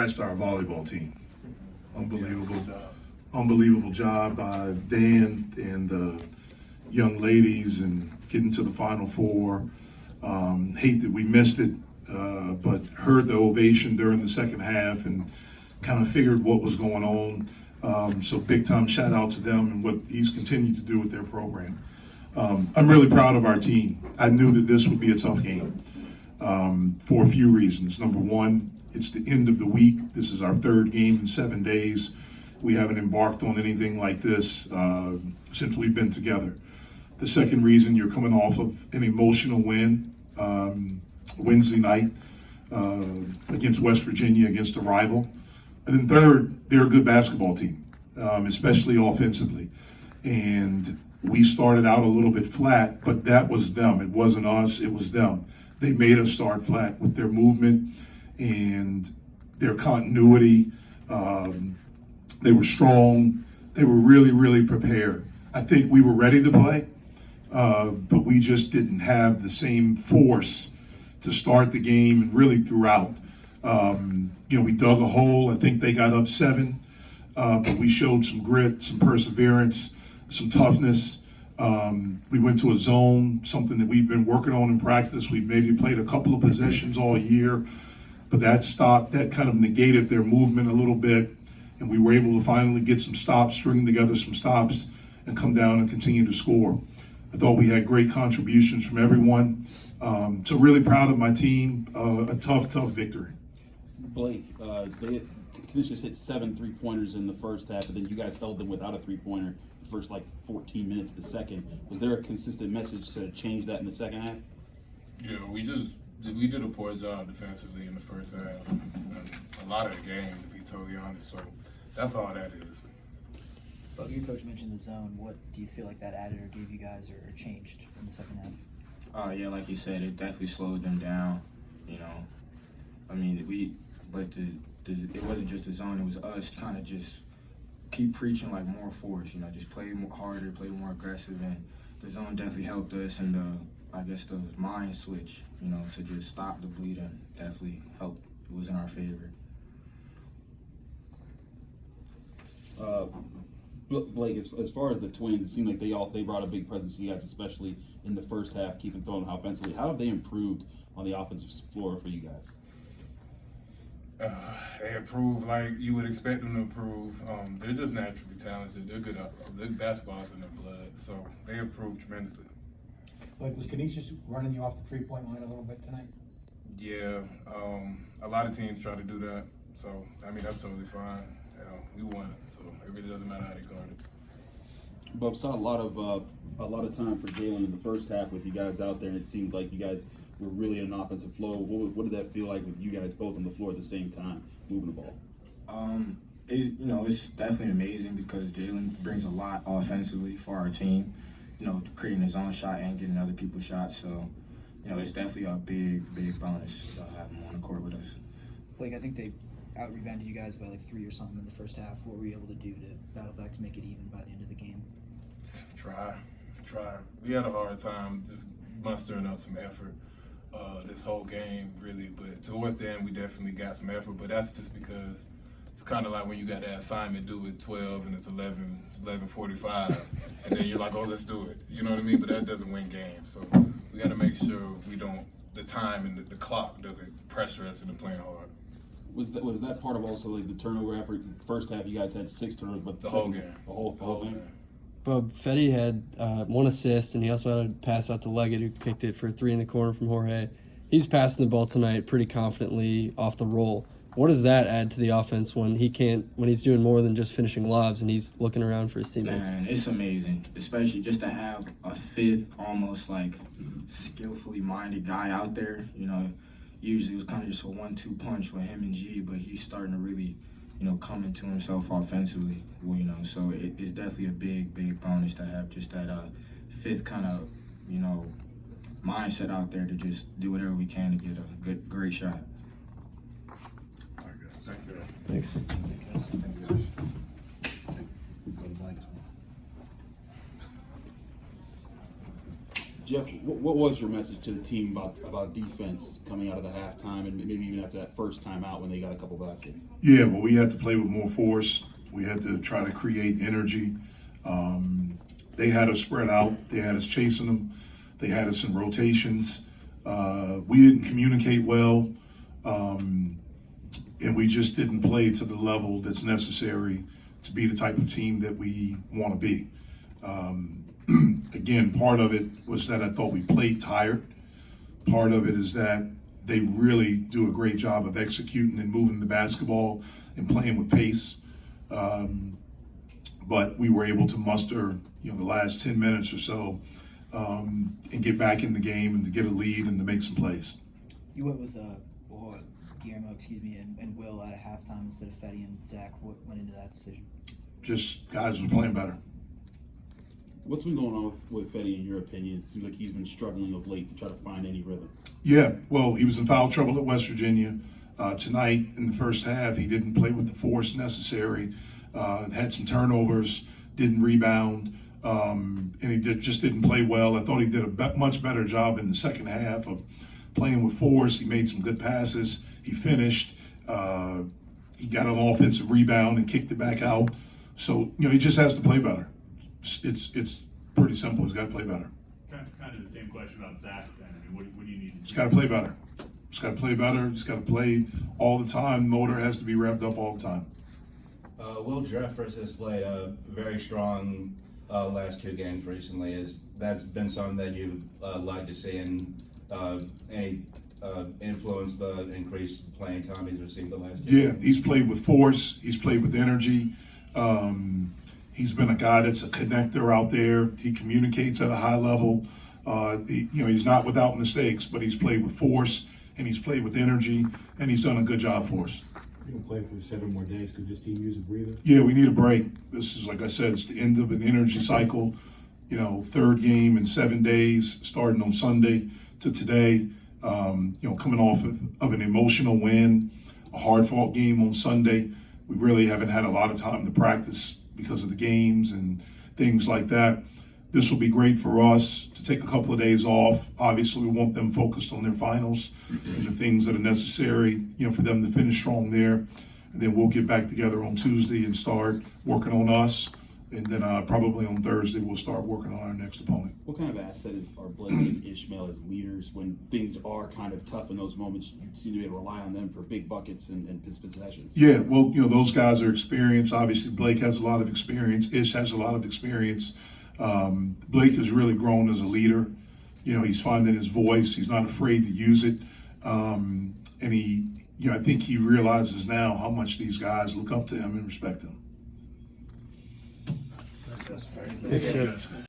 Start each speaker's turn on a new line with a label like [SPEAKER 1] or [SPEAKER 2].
[SPEAKER 1] That's our volleyball team. Unbelievable job by Dan and the young ladies and getting to the Final Four. Hate that we missed it, but heard the ovation during the second half and kind of figured what was going on. So big time shout out to them and what he's continued to do with their program. I'm really proud of our team. I knew that this would be a tough game for a few reasons. Number one, it's the end of the week. This is our third game in 7 days. We haven't embarked on anything like this since we've been together. The second reason, you're coming off of an emotional win Wednesday night against West Virginia, against a rival. And then third, they're a good basketball team, especially offensively. And we started out a little bit flat, but that was them. It wasn't us, it was them. They made us start flat with their movement and their continuity. They were strong. They were really, really prepared. I think we were ready to play, but we just didn't have the same force to start the game and really throughout. We dug a hole. I think they got up 7, but we showed some grit, some perseverance, some toughness. We went to a zone, something that we've been working on in practice. We've maybe played a couple of possessions all year, but that stopped, that kind of negated their movement a little bit. And we were able to finally get some stops, string together some stops, and come down and continue to score. I thought we had great contributions from everyone. So really proud of my team. A tough victory.
[SPEAKER 2] Blake, Canisius hit 7 3-pointers in the first half, and then you guys held them without a 3-pointer the first 14 minutes of the second. Was there a consistent message to change that in the second half?
[SPEAKER 3] Yeah, we did a poor job defensively in the first half. A lot of the game, to be totally honest. So that's all that is.
[SPEAKER 4] But your coach mentioned the zone. What do you feel like that added or gave you guys or changed from the second half?
[SPEAKER 5] Yeah, like you said, it definitely slowed them down. I mean, it wasn't just the zone. It was us trying to just keep preaching more force. Just play more harder, play more aggressive, and the zone definitely helped us. And I guess the mind switch, to just stop the bleeding definitely helped. It was in our favor.
[SPEAKER 2] Blake, as far as the Twins, it seemed like they brought a big presence to you guys, especially in the first half, keeping throwing offensively. How have they improved on the offensive floor for you guys?
[SPEAKER 3] They improved like you would expect them to improve. They're just naturally talented. They're good. Basketball's in their blood, so they improved tremendously.
[SPEAKER 6] Like, was Canisius running you off the three-point line a little bit tonight?
[SPEAKER 3] Yeah, a lot of teams try to do that. So that's totally fine. We won, so it really doesn't matter how they guard it.
[SPEAKER 2] Bub, saw a lot of time for Jalen in the first half with you guys out there, and it seemed like you guys were really in an offensive flow. What did that feel like with you guys both on the floor at the same time, moving the ball?
[SPEAKER 5] It's definitely amazing because Jalen brings a lot offensively for our team. Creating his own shot and getting other people's shots. So, it's definitely a big bonus to have him on the court with us.
[SPEAKER 4] Blake, I think they out-rebounded you guys by 3 or something in the first half. What were you able to do to battle back to make it even by the end of the game?
[SPEAKER 3] Try. We had a hard time just mustering up some effort this whole game, really. But towards the end, we definitely got some effort. But that's just because it's kind of like when you got that assignment due at 12 and it's 11:45, and then you're like, oh, let's do it. You know what I mean? But that doesn't win games. So we got to make sure the time and the clock doesn't pressure us into playing hard.
[SPEAKER 2] Was that part of also the turnover effort? First half, you guys had 6 turnovers, but
[SPEAKER 3] the whole game.
[SPEAKER 2] The whole game.
[SPEAKER 7] Bub, Fetty had 1 assist, and he also had a pass out to Leggett, who kicked it for 3 in the corner from Jorge. He's passing the ball tonight pretty confidently off the roll. What does that add to the offense when he's doing more than just finishing lobs and he's looking around for his teammates?
[SPEAKER 5] Man, it's amazing, especially just to have a fifth, almost skillfully minded guy out there. Usually it was kind of just a 1-2 punch with him and G, but he's starting to really, come into himself offensively. So it's definitely a big bonus to have just that fifth kind of, mindset out there to just do whatever we can to get a great shot.
[SPEAKER 7] Thanks.
[SPEAKER 2] Jeff, what was your message to the team about defense coming out of the halftime and maybe even after that first time out when they got a couple baskets?
[SPEAKER 1] Yeah, well, we had to play with more force. We had to try to create energy. They had us spread out. They had us chasing them. They had us in rotations. We didn't communicate well, and we just didn't play to the level that's necessary to be the type of team that we want to be. Again, part of it was that I thought we played tired. Part of it is that they really do a great job of executing and moving the basketball and playing with pace. But we were able to muster, the last 10 minutes or so and get back in the game and to get a lead and to make some plays.
[SPEAKER 4] You went with Guillermo, and Will at halftime instead of Fetty and Zach. What went into that decision?
[SPEAKER 1] Just guys were playing better.
[SPEAKER 2] What's been going on with Fetty, in your opinion? It seems like he's been struggling of late to try to find any rhythm.
[SPEAKER 1] Yeah, well, he was in foul trouble at West Virginia. Tonight, in the first half, he didn't play with the force necessary. Had some turnovers, didn't rebound, and he just didn't play well. I thought he did a much better job in the second half of playing with force. He made some good passes. He finished. He got an offensive rebound and kicked it back out. So, he just has to play better. It's pretty simple. He's got to play better.
[SPEAKER 8] Kind of the same question about Zach. Then. I mean, what do you need to see?
[SPEAKER 1] He's got to play better. He's got to play better. He's got to play all the time. Motor has to be revved up all the time.
[SPEAKER 9] Will Jeffers has played a very strong last two games recently. That's been something that you'd like to see, and any influence the increased playing time he's received the last 2
[SPEAKER 1] Yeah, he's played with force. He's played with energy. He's been a guy that's a connector out there. He communicates at a high level. He's not without mistakes, but he's played with force and he's played with energy, and he's done a good job for us.
[SPEAKER 6] You're gonna play for 7 more days. Could this team use a breather?
[SPEAKER 1] Yeah, we need a break. This is, like I said, it's the end of an energy cycle. Third game in 7 days, starting on Sunday to today. Coming off of an emotional win, a hard-fought game on Sunday. We really haven't had a lot of time to practice because of the games and things like that. This will be great for us to take a couple of days off. Obviously, we want them focused on their finals and the things that are necessary, for them to finish strong there. And then we'll get back together on Tuesday and start working on us. And then probably on Thursday, we'll start working on our next opponent.
[SPEAKER 2] What kind of asset are Blake and Ishmael as leaders when things are kind of tough in those moments? You seem to be able to rely on them for big buckets and possessions.
[SPEAKER 1] Yeah, well, those guys are experienced. Obviously, Blake has a lot of experience. Ish has a lot of experience. Blake has really grown as a leader. He's finding his voice. He's not afraid to use it. And I think he realizes now how much these guys look up to him and respect him.
[SPEAKER 7] Thanks, Jeff.